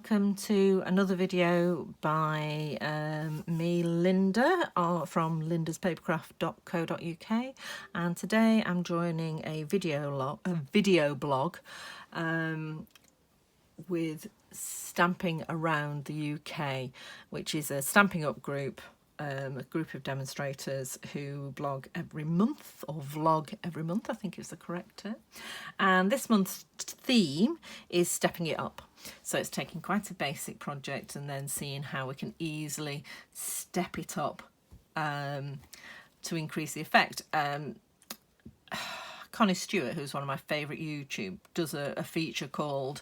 welcome to another video by me, Linda, from lindaspapercraft.co.uk, and today I'm joining a video blog with Stamping Around the UK, which is a Stamping Up group, a group of demonstrators who blog every month, or vlog every month, I think is the correct term. And this month's theme is stepping it up. So it's taking quite a basic project and then seeing how we can easily step it up to increase the effect. Connie Stewart, who's one of my favourite YouTube, does a feature called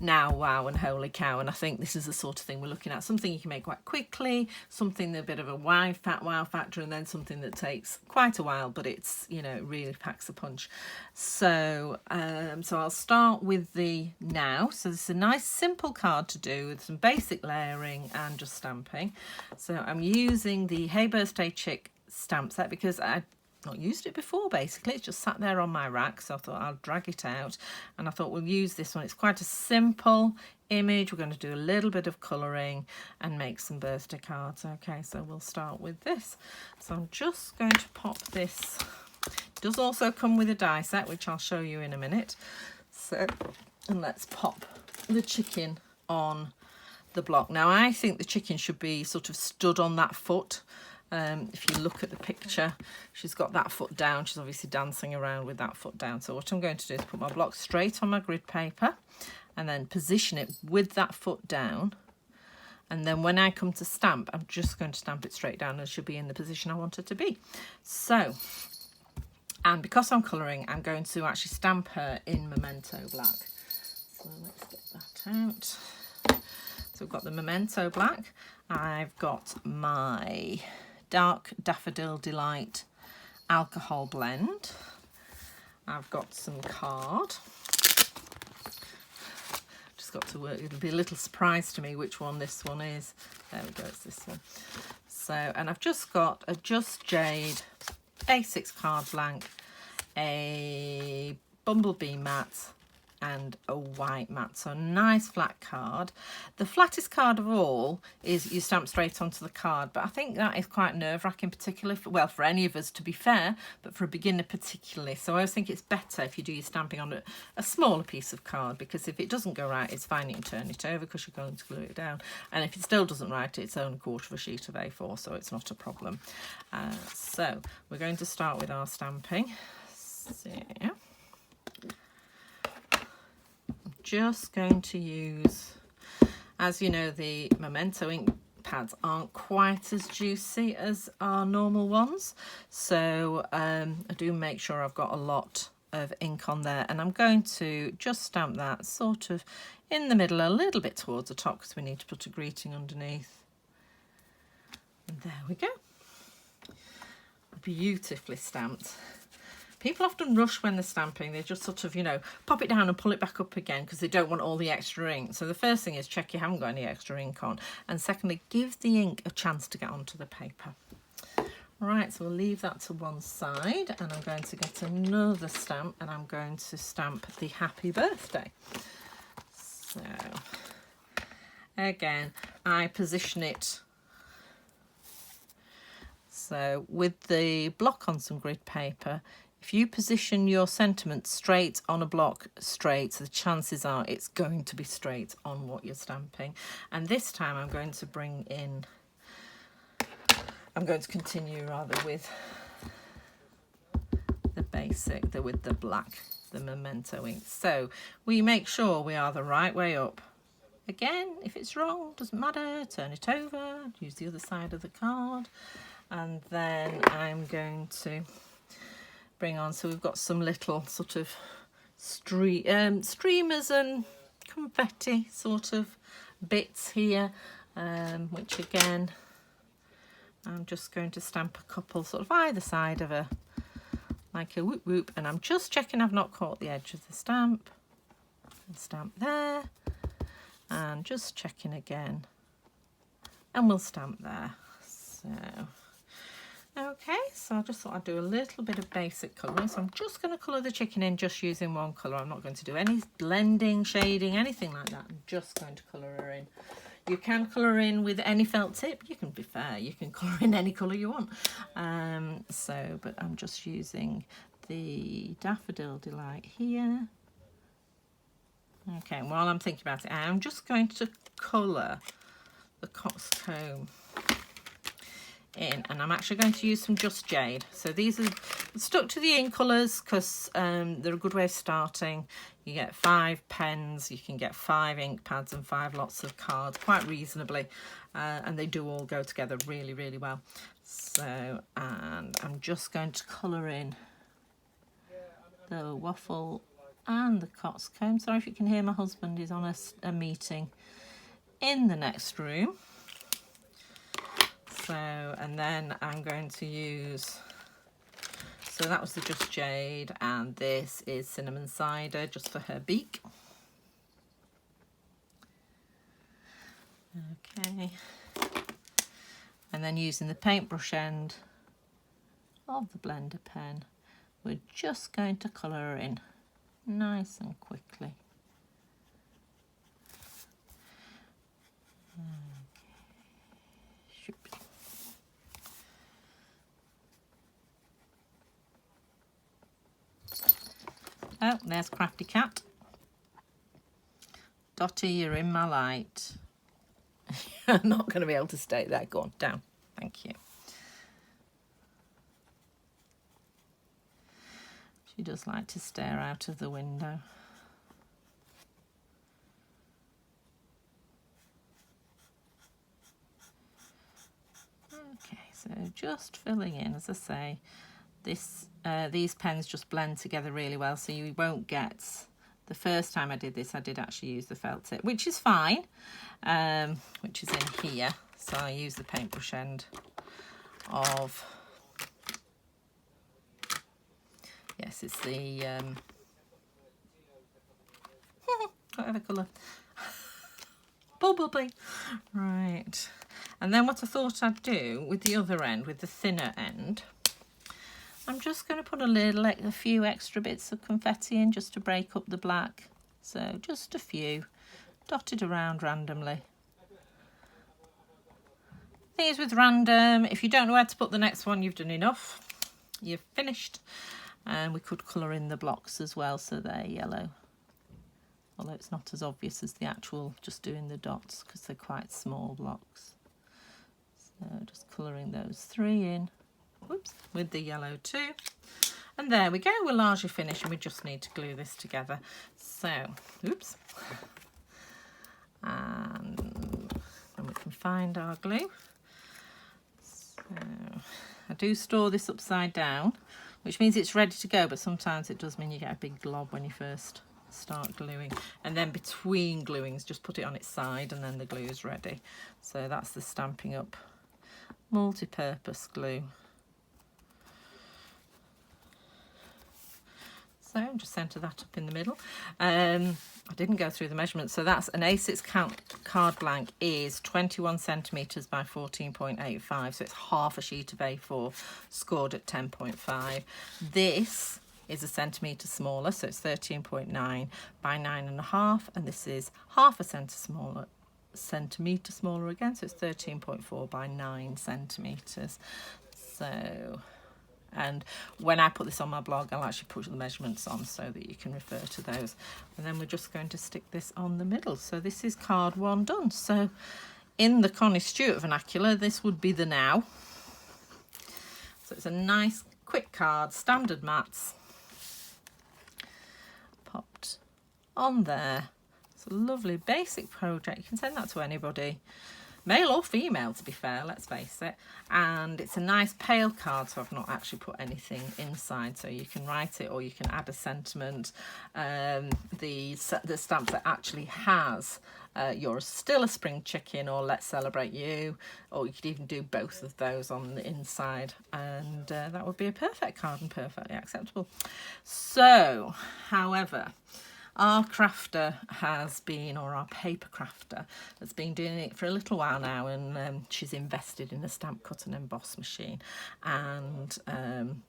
Now, Wow and Holy Cow, and I think this is the sort of thing we're looking at. Something you can make quite quickly, something a bit of a wow factor, and then something that takes quite a while, but it's, you know, it really packs a punch. So I'll start with the Now. So this is a nice simple card to do with some basic layering and just stamping. So I'm using the Hey Birthday Chick stamp set because I've not used it before. Basically it's just sat there on my rack, so I thought I'll drag it out, and I thought we'll use this one. It's quite a simple image. We're going to do a little bit of colouring and make some birthday cards. Okay, so we'll start with this. So I'm just going to pop this. It does also come with a die set, which I'll show you in a minute. So, and let's pop the chicken on the block. Now I think the chicken should be sort of stood on that foot. If you look at the picture, she's got that foot down. She's obviously dancing around with that foot down. So what I'm going to do is put my block straight on my grid paper and then position it with that foot down. And then when I come to stamp, I'm just going to stamp it straight down, and she'll be in the position I want her to be. So, and because I'm colouring, I'm going to actually stamp her in Memento Black. So let's get that out. So we've got the Memento Black. I've got my Dark Daffodil Delight alcohol blend. I've got some card. Just got to work. It'll be a little surprise to me which one this one is. There we go, it's this one. So, and I've just got a Just Jade A6 card blank, a Bumblebee matte, and a white matte. So a nice flat card. The flattest card of all is you stamp straight onto the card, but I think that is quite nerve-wracking, particularly for any of us, to be fair, but for a beginner particularly. So I always think it's better if you do your stamping on a smaller piece of card, because if it doesn't go right, it's fine, you can turn it over because you're going to glue it down, and if it still doesn't right, it's only a quarter of a sheet of A4, so it's not a problem. So we're going to start with our stamping. So just going to use, as you know, the Memento ink pads aren't quite as juicy as our normal ones, so I do make sure I've got a lot of ink on there, and I'm going to just stamp that sort of in the middle, a little bit towards the top, because we need to put a greeting underneath. And there we go, beautifully stamped. People often rush when they're stamping. They just sort of, you know, pop it down and pull it back up again because they don't want all the extra ink. So the first thing is check you haven't got any extra ink on. And secondly, give the ink a chance to get onto the paper. Right, so we'll leave that to one side, and I'm going to get another stamp, and I'm going to stamp the Happy Birthday. So, again, I position it. So with the block on some grid paper, if you position your sentiment straight on a block straight, the chances are it's going to be straight on what you're stamping. And this time I'm going to continue rather with the basic, with the black, the Memento ink. So we make sure we are the right way up. Again, if it's wrong, doesn't matter, turn it over, use the other side of the card. And then I'm going to bring on, so we've got some little sort of streamers and confetti sort of bits here, which again I'm just going to stamp a couple sort of either side of like a whoop whoop, and I'm just checking I've not caught the edge of the stamp. And stamp there, and just checking again, and we'll stamp there. So Okay, so I just thought I'd do a little bit of basic colouring. So I'm just going to colour the chicken in just using one colour. I'm not going to do any blending, shading, anything like that. I'm just going to colour her in. You can colour in with any felt tip. You can be fair, you can colour in any colour you want. But I'm just using the Daffodil Delight here. Okay, while I'm thinking about it, I'm just going to colour the coxcomb in, and I'm actually going to use some Just Jade. So these are stuck to the ink colours because they're a good way of starting. You get 5 pens, you can get 5 ink pads and 5 lots of cards quite reasonably, and they do all go together really, really well. So, and I'm just going to colour in the waffle and the coxcomb. Sorry if you can hear my husband, is on a meeting in the next room. So, and then I'm going to use, so that was the Just Jade, and this is Cinnamon Cider, just for her beak. Okay. And then using the paintbrush end of the blender pen, we're just going to colour her in nice and quickly. Oh, there's Crafty Cat. Dotty, you're in my light. I'm not going to be able to stay there. Go on, down. Thank you. She does like to stare out of the window. Okay, so just filling in, as I say, these pens just blend together really well, so you won't get, the first time I did this I did actually use the felt tip, which is fine, which is in here. So I use the paintbrush end of, yes, it's the whatever colour, Bumblebee, right. And then what I thought I'd do with the other end, with the thinner end, I'm just going to put a few extra bits of confetti in just to break up the black. So just a few, dotted around randomly. Thing is with random, if you don't know where to put the next one, you've done enough. You've finished. And we could colour in the blocks as well, so they're yellow. Although it's not as obvious as the actual just doing the dots because they're quite small blocks. So just colouring those 3 in. Whoops, with the yellow too. And there we go, we're largely finished and we just need to glue this together. So, oops. And then we can find our glue. So, I do store this upside down, which means it's ready to go, but sometimes it does mean you get a big glob when you first start gluing. And then between gluings, just put it on its side and then the glue is ready. So that's the Stampin' Up multi-purpose glue. So just centre that up in the middle. I didn't go through the measurements. So that's an A6 card blank is 21 centimetres by 14.85. So it's half a sheet of A4 scored at 10.5. This is a centimetre smaller. So it's 13.9 by 9.5. And this is half a centimetre smaller again. So it's 13.4 by 9 centimetres. So... and when I put this on my blog, I'll actually put the measurements on so that you can refer to those. And then we're just going to stick this on the middle. So this is card 1 done. So in the Connie Stewart vernacular, this would be the now. So it's a nice quick card, standard mats, popped on there. It's a lovely basic project. You can send that to anybody. Male or female, to be fair, let's face it. And it's a nice pale card, so I've not actually put anything inside, so you can write it or you can add a sentiment. The stamp that actually has You're Still a Spring Chicken or Let's Celebrate You, or you could even do both of those on the inside, and that would be a perfect card and perfectly acceptable. So, however, Our crafter has been, or our paper crafter has been doing it for a little while now, and she's invested in a stamp cut and emboss machine, and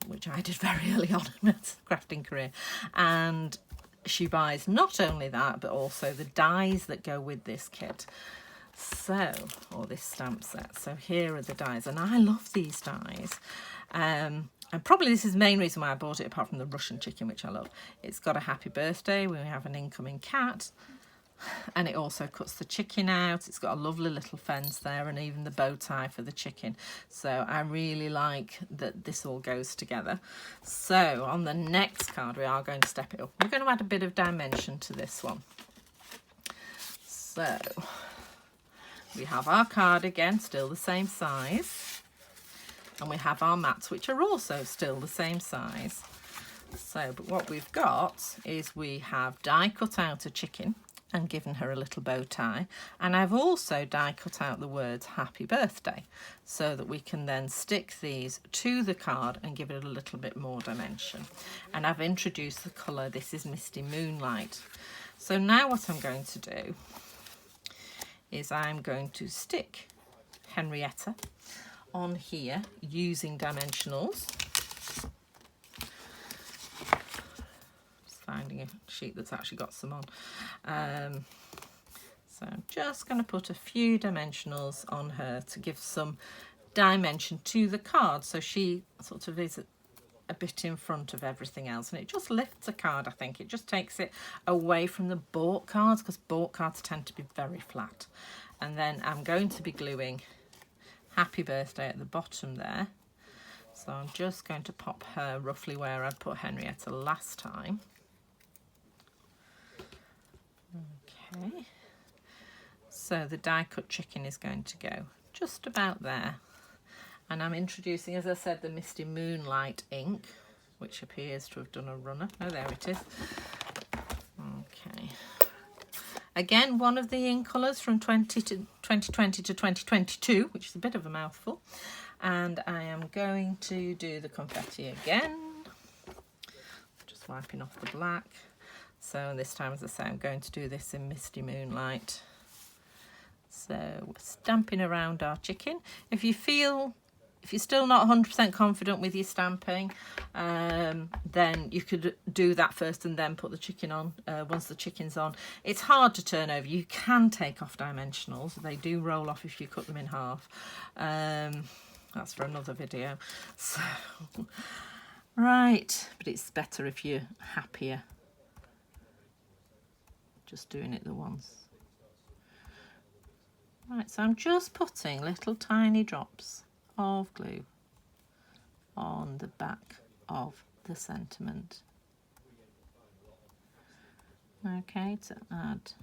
which I did very early on in my crafting career. And she buys not only that, but also the dies that go with this kit. So, or this stamp set. So here are the dies, and I love these dies. And probably this is the main reason why I bought it, apart from the Russian chicken, which I love. It's got a happy birthday. We have an incoming cat. And it also cuts the chicken out. It's got a lovely little fence there, and even the bow tie for the chicken. So I really like that this all goes together. So on the next card, we are going to step it up. We're going to add a bit of dimension to this one. So we have our card again, still the same size. And we have our mats, which are also still the same size. So, but what we've got is we have die cut out a chicken and given her a little bow tie. And I've also die cut out the words happy birthday, so that we can then stick these to the card and give it a little bit more dimension. And I've introduced the colour. This is Misty Moonlight. So now what I'm going to do is I'm going to stick Henrietta on here using dimensionals. Just finding a sheet that's actually got some on. So I'm just going to put a few dimensionals on her to give some dimension to the card, so she sort of is a bit in front of everything else, and it just lifts a card. I think it just takes it away from the bought cards, because bought cards tend to be very flat. And then I'm going to be gluing happy birthday at the bottom there. So I'm just going to pop her roughly where I'd put Henrietta last time. Okay. So the die cut chicken is going to go just about there. And I'm introducing, as I said, the Misty Moonlight ink, which appears to have done a runner. Oh, there it is. Okay. Again, one of the ink colours from 2020 to 2022, which is a bit of a mouthful. And I am going to do the confetti again. Just wiping off the black. So this time, as I say, I'm going to do this in Misty Moonlight. So we're stamping around our chicken. If you're still not 100% confident with your stamping, then you could do that first and then put the chicken on once the chicken's on. It's hard to turn over. You can take off dimensionals. They do roll off if you cut them in half. That's for another video. So, right, but it's better if you're happier just doing it the once. Right, so I'm just putting little tiny drops of glue on the back of the sentiment. Okay, to add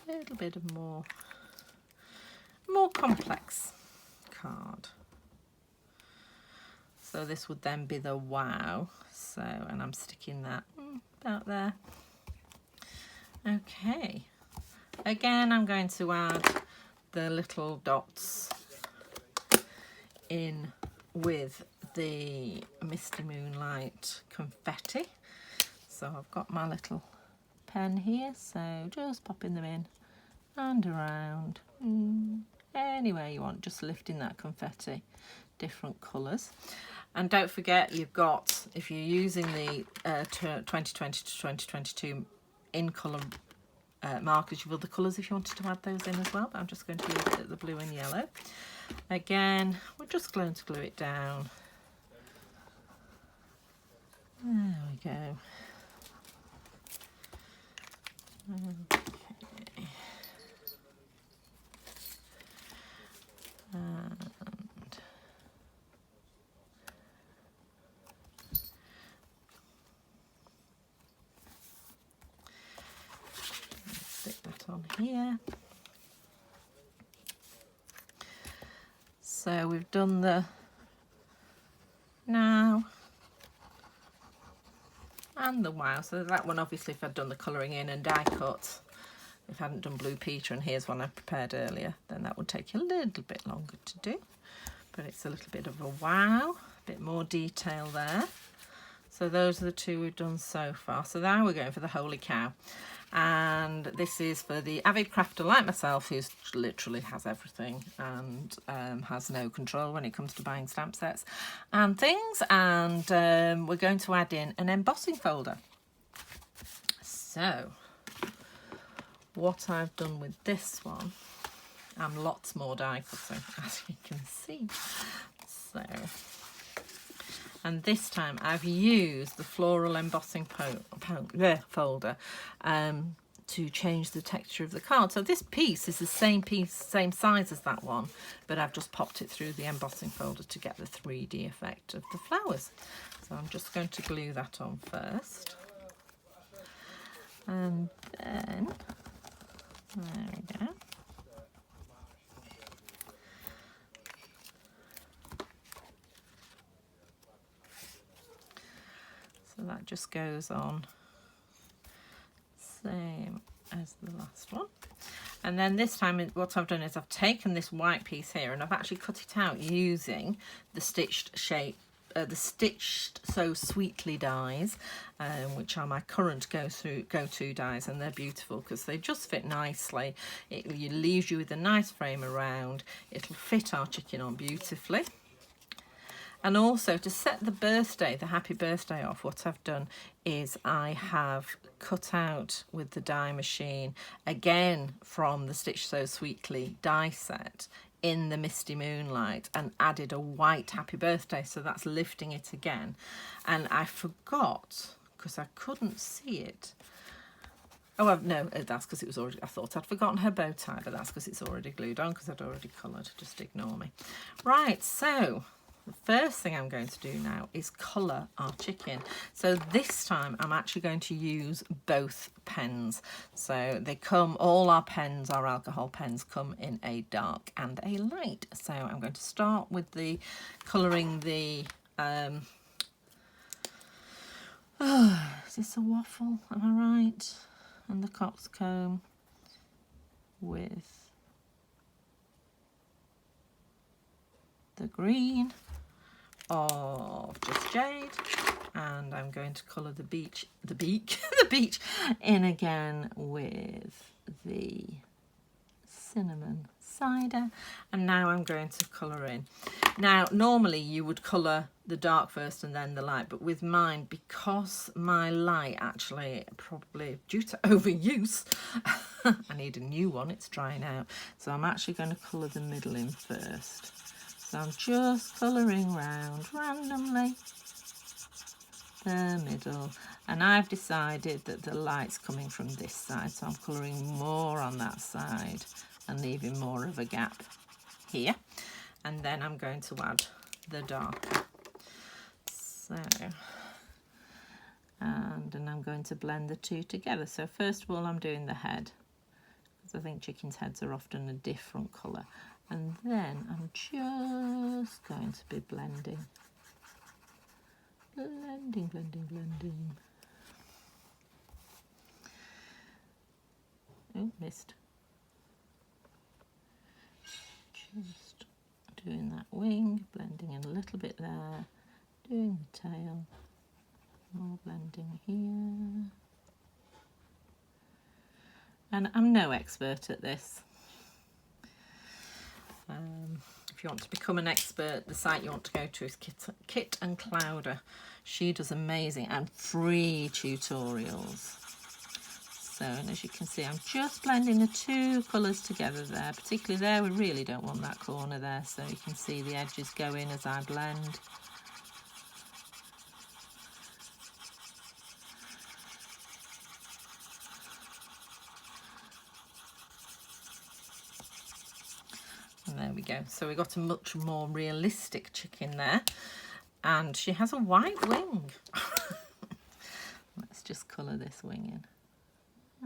a little bit of more complex card. So this would then be the wow. So, and I'm sticking that about there. Okay. Again, I'm going to add the little dots in with the Misty Moonlight confetti. So I've got my little pen here, so just popping them in and around anywhere you want, just lifting that confetti, different colours. And don't forget, you've got, if you're using the 2020 to 2022 in colour markers, you've other colours if you wanted to add those in as well, but I'm just going to use the blue and yellow. Again, we're just going to glue it down. There we go. Okay. And stick that on here. So we've done the now and the wow. So that one, obviously, if I'd done the colouring in and die cut, if I hadn't done Blue Peter, and here's one I prepared earlier, then that would take a little bit longer to do. But it's a little bit of a wow, a bit more detail there. So those are the two we've done so far. So now we're going for the Holy Cow. And this is for the avid crafter like myself, who literally has everything and has no control when it comes to buying stamp sets and things. And we're going to add in an embossing folder. So what I've done with this one, I'm lots more die cutting, as you can see. So, and this time I've used the floral embossing folder to change the texture of the card. So this piece is the same piece, same size as that one, but I've just popped it through the embossing folder to get the 3D effect of the flowers. So I'm just going to glue that on first. And then, there we go. So that just goes on, same as the last one. And then this time what I've done is I've taken this white piece here and I've actually cut it out using the stitched shape, the Stitched So Sweetly dies, which are my current go-to dies, and they're beautiful because they just fit nicely. It leaves you with a nice frame around. It'll fit our chicken on beautifully. And also to set the happy birthday off, what I've done is I have cut out with the die machine, again from the Stitch So Sweetly die set, in the Misty Moonlight, and added a white happy birthday, so that's lifting it again. And I forgot, because I couldn't see it. Oh, no, that's because it was already, I thought I'd forgotten her bow tie, but that's because it's already glued on, because I'd already coloured. Just ignore me. Right, so the first thing I'm going to do now is colour our chicken. So this time I'm actually going to use both pens. So they come, all our pens, our alcohol pens, come in a dark and a light. So I'm going to start with the colouring the, is this a waffle, am I right? And the coxcomb with the green of Just Jade, and I'm going to colour the beach in again with the cinnamon cider. And now I'm going to colour in. Now normally you would colour the dark first and then the light, but with mine, because my light actually, probably due to overuse, I need a new one, it's drying out, so I'm actually going to colour the middle in first. So I'm just colouring round randomly the middle, and I've decided that the light's coming from this side, so I'm colouring more on that side and leaving more of a gap here. And then I'm going to add the darker. So, and then I'm going to blend the two together. So first of all I'm doing the head, because I think chickens' heads are often a different colour. And then I'm just going to be blending. Blending, blending, blending. Oh, missed. Just doing that wing, blending in a little bit there, doing the tail, more blending here. And I'm no expert at this. If you want to become an expert, the site you want to go to is Kit and Clowder. She does amazing and free tutorials. So, and as you can see, I'm just blending the two colours together there. Particularly there, we really don't want that corner there, so you can see the edges go in as I blend. And there we go. So we got a much more realistic chicken there. And she has a white wing. Let's just colour this wing in.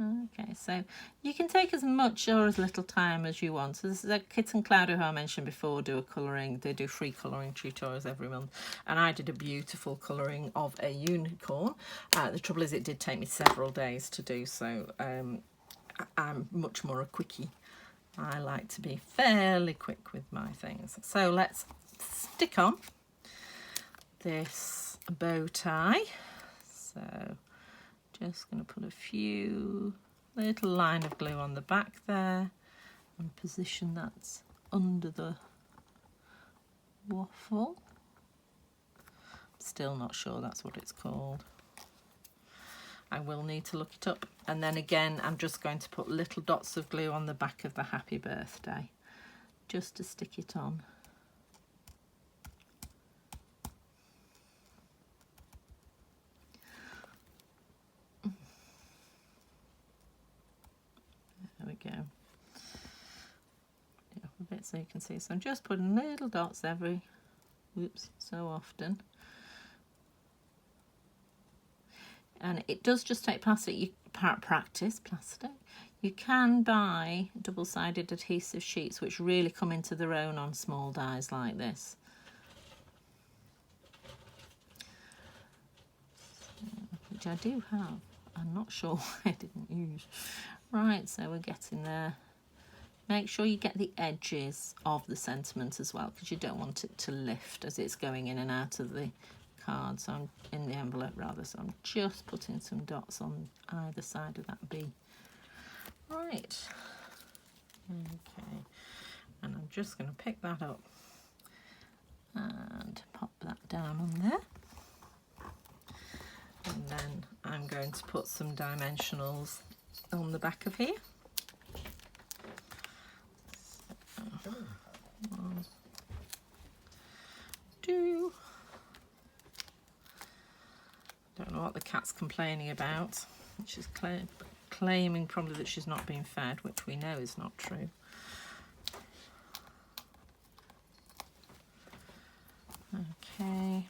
Okay, so you can take as much or as little time as you want. So this is a Kit and Clowder, who I mentioned before, do a colouring. They do free colouring tutorials every month. And I did a beautiful colouring of a unicorn. The trouble is it did take me several days to do, so I'm much more a quickie. I like to be fairly quick with my things. So let's stick on this a bow tie. So just going to put a few little line of glue on the back there and position that under the waffle. Still not sure that's what it's called. I will need to look it up. And then again, I'm just going to put little dots of glue on the back of the happy birthday, just to stick it on. There we go. Yeah, a bit so you can see. So I'm just putting little dots every, so often. And it does just take plastic, plastic. You can buy double-sided adhesive sheets which really come into their own on small dies like this. Which I do have. I'm not sure why I didn't use. Right, so we're getting there. Make sure you get the edges of the sentiment as well, because you don't want it to lift as it's going in and out of the card, so I'm in the envelope rather, so I'm just putting some dots on either side of that B. Right, okay, and I'm just going to pick that up and pop that down on there, and then I'm going to put some dimensionals on the back of here. So, 1, 2. Don't know what the cat's complaining about. She's claiming probably that she's not being fed, which we know is not true. Okay.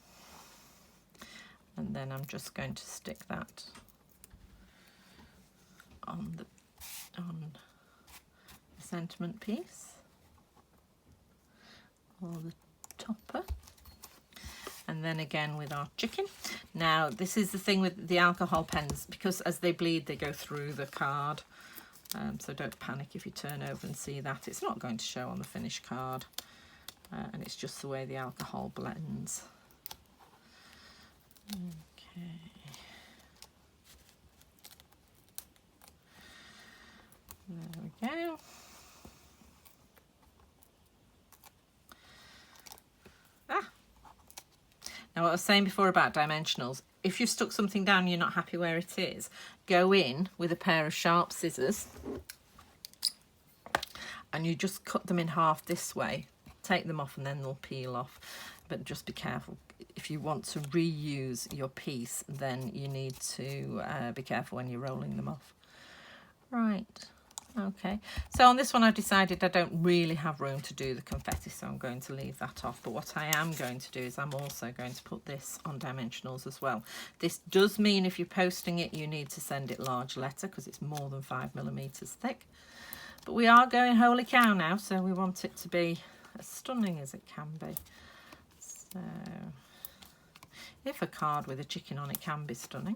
And then I'm just going to stick that on the sentiment piece, or the topper. And then again with our chicken. Now this is the thing with the alcohol pens, because as they bleed they go through the card, so don't panic if you turn over and see that. It's not going to show on the finished card, and it's just the way the alcohol blends. Okay. There we go. Now, what I was saying before about dimensionals, if you've stuck something down and you're not happy where it is, go in with a pair of sharp scissors and you just cut them in half this way. Take them off and then they'll peel off. But just be careful. If you want to reuse your piece, then you need to be careful when you're rolling them off. Right. Okay, so on this one I've decided I don't really have room to do the confetti, so I'm going to leave that off. But what I am going to do is I'm also going to put this on dimensionals as well. This does mean if you're posting it you need to send it large letter, because it's more than 5mm thick. But we are going holy cow now, so we want it to be as stunning as it can be. So if a card with a chicken on it can be stunning.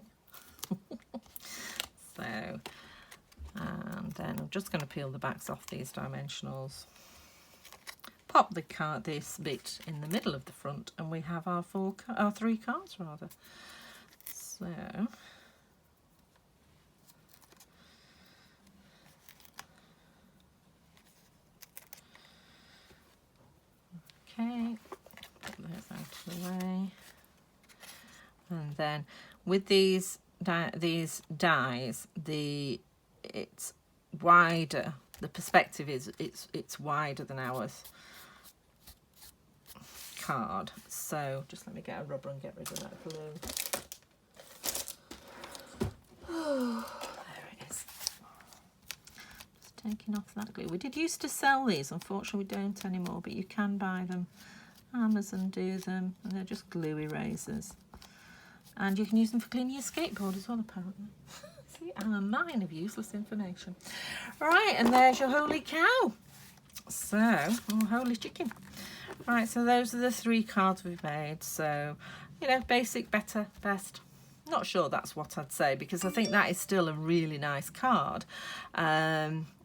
So, and then I'm just going to peel the backs off these dimensionals, pop the card, this bit in the middle of the front, and we have our 3 cards rather. So okay, put those out of the way, and then with these dies, it's wider. The perspective is it's wider than our card. So just let me get a rubber and get rid of that glue. Oh, there it is. Just taking off that glue. We did used to sell these. Unfortunately, we don't anymore. But you can buy them. Amazon do them, and they're just glue erasers. And you can use them for cleaning your skateboard as well, apparently. See, I'm a mine of useless information. Right, and there's your holy cow. So, or holy chicken. Right, so those are the 3 cards we've made. So, you know, basic, better, best. Not sure that's what I'd say, because I think that is still a really nice card.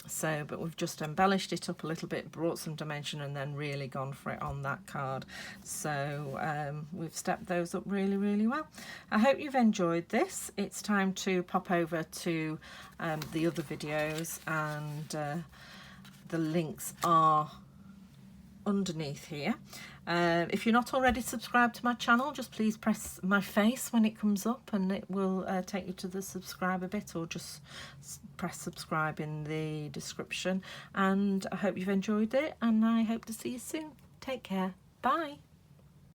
So, but we've just embellished it up a little bit, brought some dimension, and then really gone for it on that card. So we've stepped those up really, really well. I hope you've enjoyed this. It's time to pop over to the other videos, and the links are underneath here. If you're not already subscribed to my channel, just please press my face when it comes up, and it will take you to the subscribe bit, or just press subscribe in the description. And I hope you've enjoyed it, and I hope to see you soon. Take care. Bye.